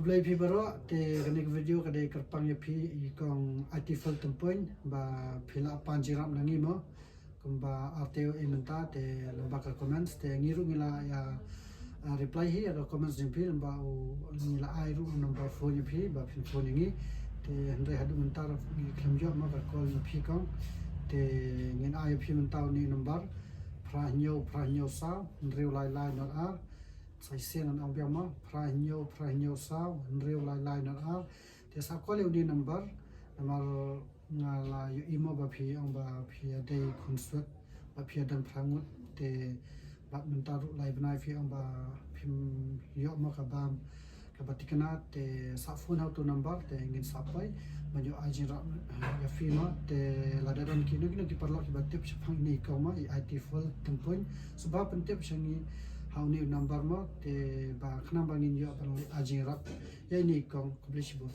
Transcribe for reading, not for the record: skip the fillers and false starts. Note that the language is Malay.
kublai phi baro te kanik video kadai kerpang ya phi ikong artificial tempoin ba phila panjiram nangi mo kumba RTO imenta te lambaka comments te ngiru ngila ya reply hi ada comments jimpi ba u ngila airu number phone ya phi ba phin phone ngi te handai hadu mentar ngi khamjo ma ka call ya phi kong te ngin ai phi mentau ni number phra nyo sa nriu lai not ar sai sen an ang biama phra nyo sa nriu lai not ar te sa call ni number namar ngala yu imo ba phi ang ba phi dei consult ba phi dan phangut te ba mentaru lai banai phi ang ba phim yo ma ka bam ka batikana te sa phone how to number te ngin sa pai banyo ajira ya phi ma te ladaran ki ngi ki parlo ki batip phang ni ka ma IT full tempoin suba pentip shangi how ni number ma te ba khna bangin yo ba ajira ya ni kong publish bo